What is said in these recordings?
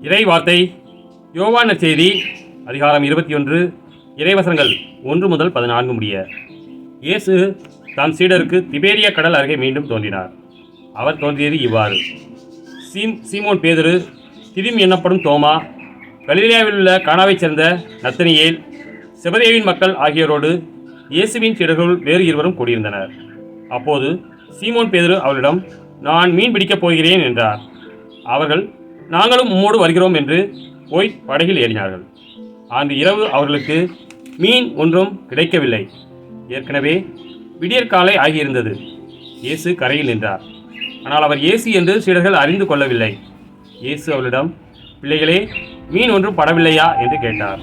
இறை வார்த்தை யோவான் நற்செய்தி அதிகாரம் 21 இறைவசனங்கள் 1 முதல் 14 முடிய. இயேசு தம் சீடருக்கு திபேரியா கடல் அருகே மீண்டும் தோன்றினார். அவர் தோன்றியது இவ்வாறு: சீமோன் பேதுரு, திதிம் என்னப்படும் தோமா, கலிலேயாவில் உள்ள கானாவைச் சேர்ந்த நத்தனியேல், செபதேவின் மக்கள் ஆகியோரோடு இயேசுவின் சீடர்கள் வேறு இருவரும் கூடியிருந்தனர். அப்போது சீமோன் பேதுரு அவர்களிடம், நான் மீன் பிடிக்கப் போகிறேன் என்றார். அவர்கள், நாங்களும் உம்மோடு வருகிறோம் என்று போய் படகில் ஏறினார்கள். அன்று இரவு அவர்களுக்கு மீன் ஒன்றும் கிடைக்கவில்லை. ஏற்கனவே விடியற்காலை ஆகியிருந்தது. இயேசு கரையில் நின்றார். ஆனால் அவர் இயேசு என்று சீடர்கள் அறிந்து கொள்ளவில்லை. இயேசு அவர்களிடம், பிள்ளைகளே, மீன் ஒன்றும் படவில்லையா என்று கேட்டார்.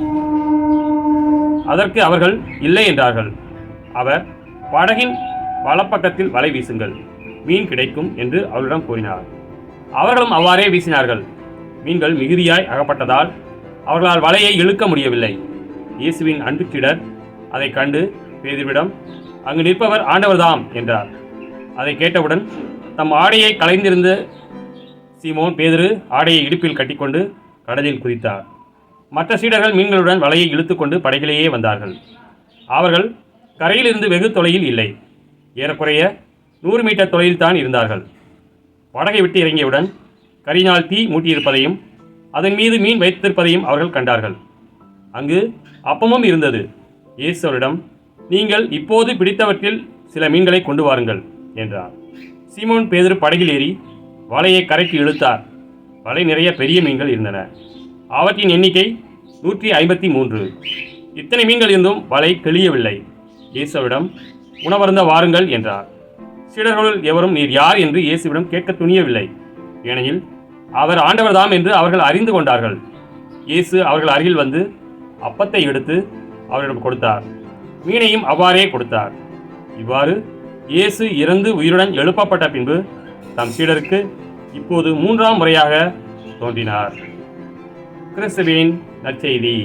அதற்கு அவர்கள் இல்லை என்றார்கள். அவர், படகின் வலப்பக்கத்தில் வலை வீசுங்கள், மீன் கிடைக்கும் என்று அவர்களிடம் கூறினார். அவர்களும் அவ்வாறே வீசினார்கள். மீன்கள் மிகுதியாய் அகப்பட்டதால் அவர்களால் வலையை இழுக்க முடியவில்லை. இயேசுவின் அன்புச்சீடர் அதை கண்டு பேதுருவிடம், அங்கு நிற்பவர் ஆண்டவர்தாம் என்றார். அதை கேட்டவுடன் தம் ஆடையை களைந்திருந்த சீமோன் பேதுரு ஆடையை இடுப்பில் கட்டிக்கொண்டு கடலில் குதித்தார். மற்ற சீடர்கள் மீன்களுடன் வலையை இழுத்துக்கொண்டு படகிலேயே வந்தார்கள். அவர்கள் கரையிலிருந்து வெகு தொலையில் இல்லை, ஏறக்குறைய 100 மீட்டர் தொலையில் தான் இருந்தார்கள். படகை விட்டு இறங்கியவுடன் கரியினால் தீ மூட்டியிருப்பதையும் அதன் மீது மீன் வைத்திருப்பதையும் அவர்கள் கண்டார்கள். அங்கு அப்பமும் இருந்தது. இயேசு அவரிடம், நீங்கள் இப்போது பிடித்தவற்றில் சில மீன்களை கொண்டு வாருங்கள் என்றார். சீமோன் பேதுரு படகில் ஏறி வலையை கரைக்கு இழுத்தார். வலை நிறைய பெரிய மீன்கள் இருந்தன. அவற்றின் எண்ணிக்கை 153. இத்தனை மீன்கள் இருந்தும் வலை கிழியவில்லை. இயேசு அவரிடம், உணவருந்த வாருங்கள் என்றார். சீடர்களுள் எவரும் நீர் யார் என்று இயேசுவிடம் கேட்க துணியவில்லை. ஏனெனில் அவர் ஆண்டவர்தாம் என்று அவர்கள் அறிந்து கொண்டார்கள். இயேசு அவர்கள் அருகில் வந்து அப்பத்தை எடுத்து அவரிடம் கொடுத்தார். மீனையும் அவ்வாறே கொடுத்தார். இவ்வாறு இயேசு இறந்து உயிருடன் எழுப்பப்பட்ட பின்பு தம் சீடருக்கு இப்போது 3ஆம் முறையாக தோன்றினார். கிறிஸ்துவின் நற்செய்தி.